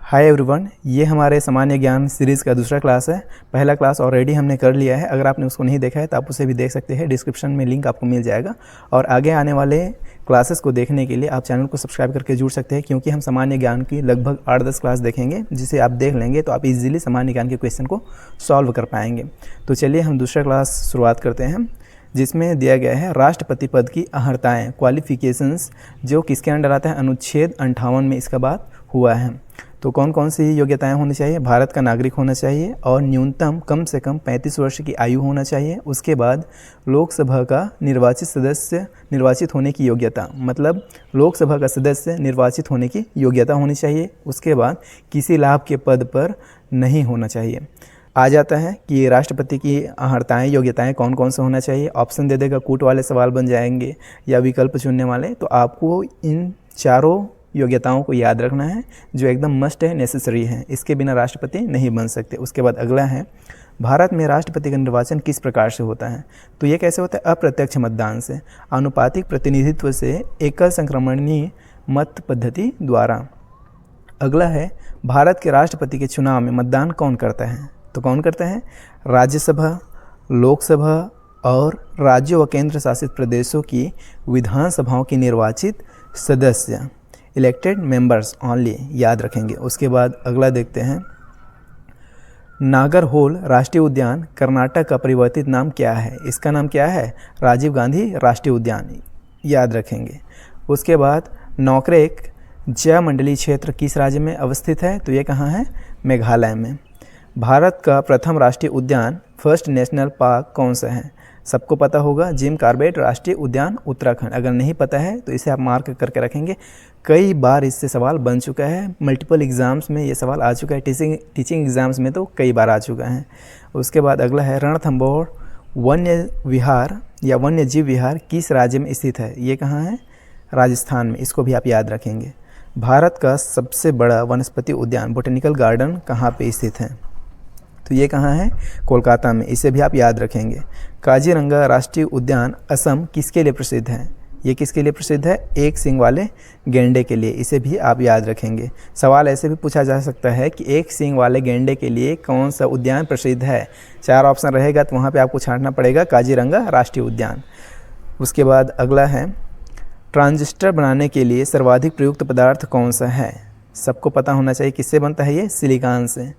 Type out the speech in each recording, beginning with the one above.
Hi everyone, ये हमारे सामान्य ज्ञान सीरीज़ का दूसरा क्लास है। पहला क्लास ऑलरेडी हमने कर लिया है। अगर आपने उसको नहीं देखा है तो आप उसे भी देख सकते हैं। डिस्क्रिप्शन में लिंक आपको मिल जाएगा। और आगे आने वाले क्लासेस को देखने के लिए आप चैनल को सब्सक्राइब करके जुड़ सकते हैं, क्योंकि हम सामान्य ज्ञान की लगभग 8-10 क्लास देखेंगे, जिसे आप देख लेंगे तो आप इजीली सामान्य ज्ञान के क्वेश्चन को सॉल्व कर पाएंगे। तो चलिए हम दूसरा क्लास शुरुआत करते हैं, जिसमें दिया गया है राष्ट्रपति पद की अहर्ताएँ, क्वालिफिकेशंस, जो किसके अंडर आता है? अनुच्छेद 58 में इसका बात हुआ है। तो कौन कौन सी योग्यताएं होनी चाहिए? भारत का नागरिक होना चाहिए और न्यूनतम कम से कम 35 वर्ष की आयु होना चाहिए। उसके बाद लोकसभा का निर्वाचित सदस्य निर्वाचित होने की योग्यता, मतलब लोकसभा का सदस्य निर्वाचित होने की योग्यता होनी चाहिए। उसके बाद किसी लाभ के पद पर नहीं होना चाहिए। आ जाता है कि राष्ट्रपति की अहर्ताएँ, योग्यताएं कौन कौन से होना चाहिए। ऑप्शन दे देगा, कूट वाले सवाल बन जाएंगे या विकल्प चुनने वाले। तो आपको इन चारों योग्यताओं को याद रखना है, जो एकदम मस्ट है, नेसेसरी है। इसके बिना राष्ट्रपति नहीं बन सकते। उसके बाद अगला है, भारत में राष्ट्रपति का निर्वाचन किस प्रकार से होता है? तो ये कैसे होता है? अप्रत्यक्ष मतदान से, आनुपातिक प्रतिनिधित्व से, एकल संक्रमणीय मत पद्धति द्वारा। अगला है, भारत के राष्ट्रपति के चुनाव में मतदान कौन करता है? तो कौन करता है? राज्यसभा, लोकसभा और राज्यों व केंद्र शासित प्रदेशों की विधानसभाओं के निर्वाचित सदस्य, इलेक्टेड मेंबर्स ओनली, याद रखेंगे। उसके बाद अगला देखते हैं, नागरहोल राष्ट्रीय उद्यान कर्नाटक का परिवर्तित नाम क्या है? इसका नाम क्या है? राजीव गांधी राष्ट्रीय उद्यान, याद रखेंगे। उसके बाद नौकरेक जयमंडली क्षेत्र किस राज्य में अवस्थित है? तो ये कहाँ है? मेघालय में। भारत का प्रथम राष्ट्रीय उद्यान, फर्स्ट नेशनल पार्क, कौन सा है? सबको पता होगा, जिम कॉर्बेट राष्ट्रीय उद्यान, उत्तराखंड। अगर नहीं पता है तो इसे आप मार्क करके रखेंगे। कई बार इससे सवाल बन चुका है, मल्टीपल एग्ज़ाम्स में ये सवाल आ चुका है, टीचिंग एग्ज़ाम्स में तो कई बार आ चुका है। उसके बाद अगला है, रणथंभौर वन्य विहार या वन्य जीव विहार किस राज्य में स्थित है? ये कहाँ है? राजस्थान में। इसको भी आप याद रखेंगे। भारत का सबसे बड़ा वनस्पति उद्यान, बोटेनिकल गार्डन, कहाँ पे स्थित है? तो ये कहाँ है? कोलकाता में। इसे भी आप याद रखेंगे। काजीरंगा राष्ट्रीय उद्यान असम किसके लिए प्रसिद्ध है? ये किसके लिए प्रसिद्ध है? एक सींग वाले गैंडे के लिए। इसे भी आप याद रखेंगे। सवाल ऐसे भी पूछा जा सकता है कि एक सींग वाले गैंडे के लिए कौन सा उद्यान प्रसिद्ध है? 4 ऑप्शन रहेगा तो वहाँ पे आपको छांटना पड़ेगा काजीरंगा राष्ट्रीय उद्यान। उसके बाद अगला है, ट्रांजिस्टर बनाने के लिए सर्वाधिक प्रयुक्त पदार्थ कौन सा है? सबको पता होना चाहिए। किससे बनता है ये? सिलिकॉन से,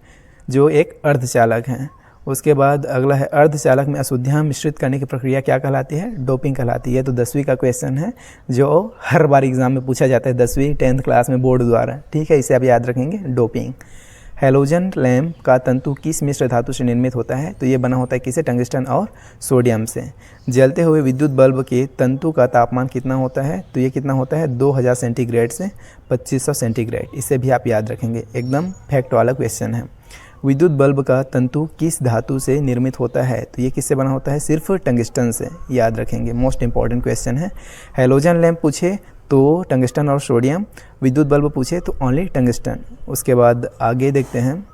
जो एक अर्धचालक है। उसके बाद अगला है, अर्धचालक में अशुद्धियाँ मिश्रित करने की प्रक्रिया क्या कहलाती है? डोपिंग कहलाती है। तो 10वीं का क्वेश्चन है, जो हर बार एग्जाम में पूछा जाता है 10वीं 10th क्लास में बोर्ड द्वारा। ठीक है, इसे आप याद रखेंगे, डोपिंग। हैलोजन लैम्प का तंतु किस मिश्र धातु से निर्मित होता है? तो ये बना होता है किसे? टंगस्टन और सोडियम से। जलते हुए विद्युत बल्ब के तंतु का तापमान कितना होता है? तो ये कितना होता है? 2000 सेंटीग्रेड से 2500 सेंटीग्रेड। इसे भी आप याद रखेंगे, एकदम फैक्ट वाला क्वेश्चन है। विद्युत बल्ब का तंतु किस धातु से निर्मित होता है? तो ये किससे बना होता है? सिर्फ टंगस्टन से, याद रखेंगे। मोस्ट इंपॉर्टेंट क्वेश्चन है। हैलोजन लैम्प पूछे तो टंगस्टन और सोडियम, विद्युत बल्ब पूछे तो ओनली टंगस्टन। उसके बाद आगे देखते हैं,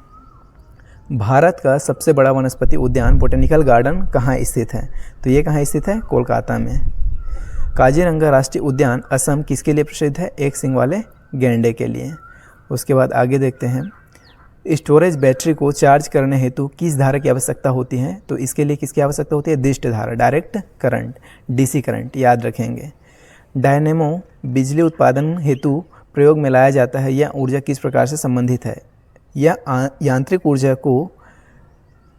भारत का सबसे बड़ा वनस्पति उद्यान, बोटेनिकल गार्डन, कहाँ स्थित है? तो ये कहाँ स्थित है? कोलकाता में। काजीरंगा राष्ट्रीय उद्यान असम किसके लिए प्रसिद्ध है? एक सींग वाले गैंडे के लिए। उसके बाद आगे देखते हैं, स्टोरेज बैटरी को चार्ज करने हेतु किस धारा की आवश्यकता होती है? तो इसके लिए किसकी आवश्यकता होती है? दृष्ट धारा, डायरेक्ट करंट, डीसी करंट, याद रखेंगे। डायनेमो बिजली उत्पादन हेतु प्रयोग में लाया जाता है। यह ऊर्जा किस प्रकार से संबंधित है? यह यांत्रिक ऊर्जा को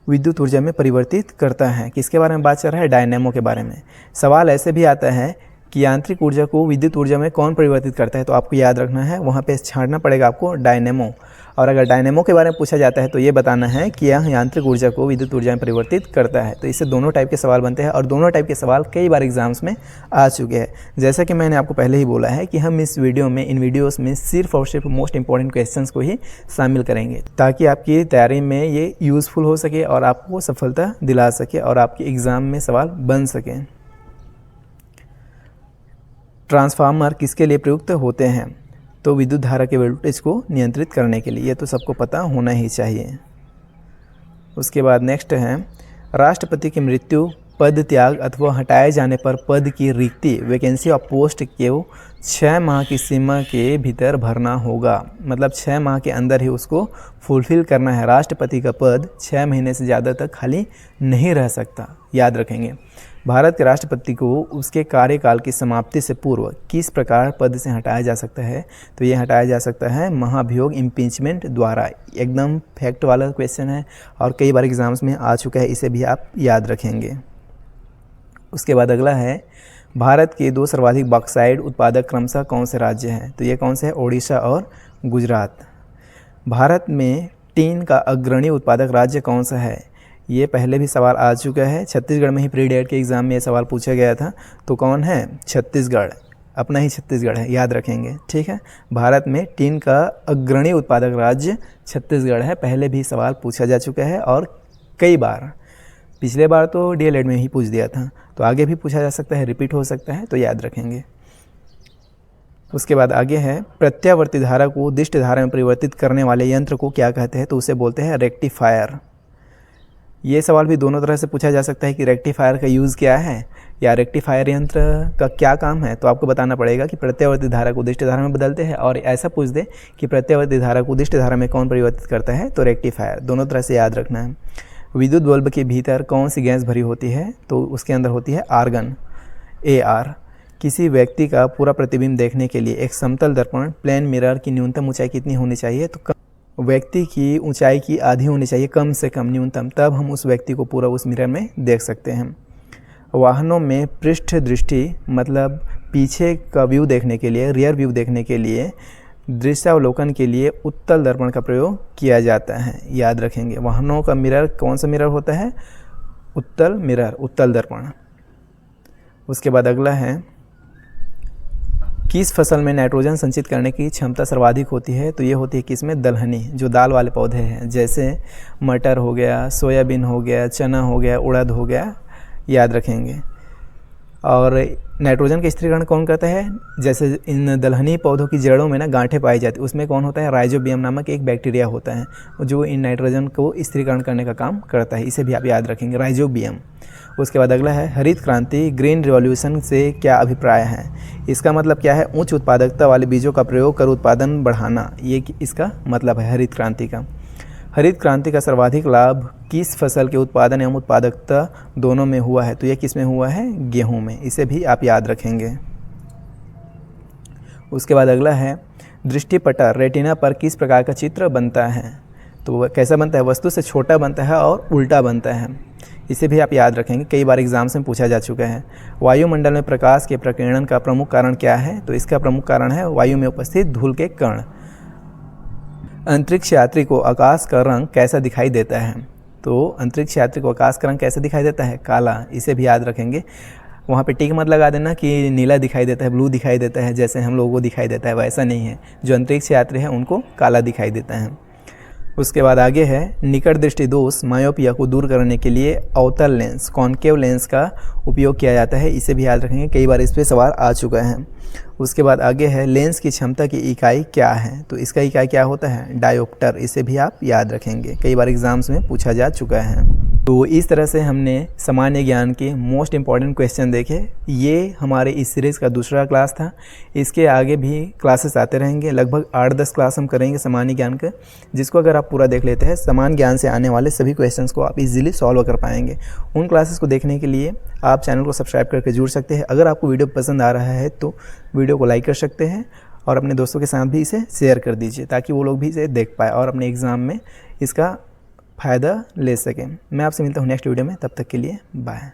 विद्युत ऊर्जा में परिवर्तित करता है। किसके बारे में बात कर रहा है? डायनेमो के बारे में। सवाल ऐसे भी आता है कि यांत्रिक ऊर्जा को विद्युत ऊर्जा में कौन परिवर्तित करता है? तो आपको याद रखना है, वहाँ पे छांटना पड़ेगा आपको डायनेमो। और अगर डायनेमो के बारे में पूछा जाता है तो ये बताना है कि यह यांत्रिक ऊर्जा को विद्युत ऊर्जा में परिवर्तित करता है। तो इससे दोनों टाइप के सवाल बनते हैं, और दोनों टाइप के सवाल कई बार एग्जाम्स में आ चुके हैं। जैसा कि मैंने आपको पहले ही बोला है कि हम इस वीडियो में, इन वीडियोस में सिर्फ और सिर्फ मोस्ट इंपॉर्टेंट क्वेश्चंस को ही शामिल करेंगे, ताकि आपकी तैयारी में ये यूज़फुल हो सके और आपको सफलता दिला सके और आपके एग्ज़ाम में सवाल बन सके। ट्रांसफार्मर किसके लिए प्रयुक्त होते हैं? तो विद्युत धारा के वोल्टेज को नियंत्रित करने के लिए। ये तो सबको पता होना ही चाहिए। उसके बाद नेक्स्ट है, राष्ट्रपति की मृत्यु पद त्याग अथवा हटाए जाने पर पद की रिक्ति वैकेंसी ऑफ पोस्ट को 6 माह की सीमा के भीतर भरना होगा। मतलब 6 माह के अंदर ही उसको फुलफिल करना है। राष्ट्रपति का पद 6 महीने से ज़्यादा तक खाली नहीं रह सकता, याद रखेंगे। भारत के राष्ट्रपति को उसके कार्यकाल की समाप्ति से पूर्व किस प्रकार पद से हटाया जा सकता है? तो ये हटाया जा सकता है महाभियोग इम्पीचमेंट द्वारा। एकदम फैक्ट वाला क्वेश्चन है और कई बार एग्जाम्स में आ चुका है, इसे भी आप याद रखेंगे। उसके बाद अगला है, भारत के 2 सर्वाधिक बॉक्साइट उत्पादक क्रमशः कौन से राज्य हैं? तो ये कौन से हैं? ओडिशा और गुजरात। भारत में टीन का अग्रणी उत्पादक राज्य कौन सा है? ये पहले भी सवाल आ चुका है, छत्तीसगढ़ में ही प्री डेट के एग्ज़ाम में ये सवाल पूछा गया था। तो कौन है? छत्तीसगढ़, अपना ही छत्तीसगढ़ है, याद रखेंगे, ठीक है। भारत में टीन का अग्रणी उत्पादक राज्य छत्तीसगढ़ है, पहले भी सवाल पूछा जा चुका है और कई बार। पिछले बार तो डीएलएड में ही पूछ दिया था, तो आगे भी पूछा जा सकता है, रिपीट हो सकता है, तो याद रखेंगे। उसके बाद आगे है, प्रत्यावर्ती धारा को दिष्ट धारा में परिवर्तित करने वाले यंत्र को क्या कहते हैं? तो उसे बोलते हैं रेक्टिफायर। ये सवाल भी दोनों तरह से पूछा जा सकता है कि रेक्टिफायर का यूज़ क्या है या रेक्टिफायर यंत्र का क्या काम है। तो आपको बताना पड़ेगा कि प्रत्यावर्ती धारा को दिष्ट धारा में बदलते हैं, और ऐसा पूछ दे कि प्रत्यावर्ती धारा को दिष्ट धारा में कौन परिवर्तित करता है? तो रेक्टिफायर। दोनों तरह से याद रखना है। विद्युत बल्ब के भीतर कौन सी गैस भरी होती है? तो उसके अंदर होती है आर्गन, AR। किसी व्यक्ति का पूरा प्रतिबिंब देखने के लिए एक समतल दर्पण प्लेन मिरर की न्यूनतम ऊंचाई कितनी होनी चाहिए? तो व्यक्ति की ऊंचाई की आधी होनी चाहिए, कम से कम न्यूनतम, तब हम उस व्यक्ति को पूरा उस मिरर में देख सकते हैं। वाहनों में पृष्ठ दृष्टि मतलब पीछे का व्यू देखने के लिए, रियर व्यू देखने के लिए, दृश्यावलोकन के लिए उत्तल दर्पण का प्रयोग किया जाता है, याद रखेंगे। वाहनों का मिरर कौन सा मिरर होता है? उत्तल मिरर, उत्तल दर्पण। उसके बाद अगला है, किस फसल में नाइट्रोजन संचित करने की क्षमता सर्वाधिक होती है? तो ये होती है किसमें? दलहनी, जो दाल वाले पौधे हैं, जैसे मटर हो गया, सोयाबीन हो गया, चना हो गया, उड़द हो गया, याद रखेंगे। और नाइट्रोजन का स्थिरीकरण कौन करता है? जैसे इन दलहनी पौधों की जड़ों में ना गांठें पाई जाती है, उसमें कौन होता है? राइजोबियम नामक एक बैक्टीरिया होता है जो इन नाइट्रोजन को स्थिरीकरण करने का काम करता है, इसे भी आप याद रखेंगे, राइजोबियम। उसके बाद अगला है, हरित क्रांति ग्रीन रिवॉल्यूशन से क्या अभिप्राय है? इसका मतलब क्या है? उच्च उत्पादकता वाले बीजों का प्रयोग कर उत्पादन बढ़ाना, ये इसका मतलब है हरित क्रांति का। हरित क्रांति का सर्वाधिक लाभ किस फसल के उत्पादन एवं उत्पादकता दोनों में हुआ है? तो यह किस में हुआ है? गेहूं में, इसे भी आप याद रखेंगे। उसके बाद अगला है, दृष्टिपटल रेटिना पर किस प्रकार का चित्र बनता है? तो वह कैसा बनता है? वस्तु से छोटा बनता है और उल्टा बनता है, इसे भी आप याद रखेंगे, कई बार एग्जाम्स में पूछा जा चुका है। वायुमंडल में प्रकाश के प्रकीर्णन का प्रमुख कारण क्या है? तो इसका प्रमुख कारण है वायु में उपस्थित धूल के कण। अंतरिक्ष यात्री को आकाश का रंग कैसा दिखाई देता है? तो अंतरिक्ष यात्री को आकाश का रंग कैसा दिखाई देता है? काला, इसे भी याद रखेंगे। वहाँ पे टिक मत लगा देना कि नीला दिखाई देता है, ब्लू दिखाई देता है, जैसे हम लोगों को दिखाई देता है, वैसा नहीं है। जो अंतरिक्ष यात्री है उनको काला दिखाई देता है। उसके बाद आगे है, निकट दृष्टि दोष मायोपिया को दूर करने के लिए अवतल लेंस, कॉन्केव लेंस का उपयोग किया जाता है, इसे भी याद रखेंगे, कई बार इस पर सवाल आ चुका है। उसके बाद आगे है, लेंस की क्षमता की इकाई क्या है? तो इसका इकाई क्या होता है? डायोप्टर, इसे भी आप याद रखेंगे, कई बार एग्जाम्स में पूछा जा चुका है। तो इस तरह से हमने सामान्य ज्ञान के मोस्ट इम्पॉर्टेंट क्वेश्चन देखे। ये हमारे इस सीरीज़ का दूसरा क्लास था, इसके आगे भी क्लासेस आते रहेंगे, लगभग 8-10 क्लास हम करेंगे सामान्य ज्ञान का, जिसको अगर आप पूरा देख लेते हैं सामान्य ज्ञान से आने वाले सभी क्वेश्चंस को आप इजीली सॉल्व कर पाएंगे। उन क्लासेस को देखने के लिए आप चैनल को सब्सक्राइब करके जुड़ सकते हैं। अगर आपको वीडियो पसंद आ रहा है तो वीडियो को लाइक कर सकते हैं और अपने दोस्तों के साथ भी इसे शेयर कर दीजिए, ताकि वो लोग भी इसे देख पाए और अपने एग्ज़ाम में इसका फ़ायदा ले सकें। मैं आपसे मिलता हूँ नेक्स्ट वीडियो में, तब तक के लिए बाय।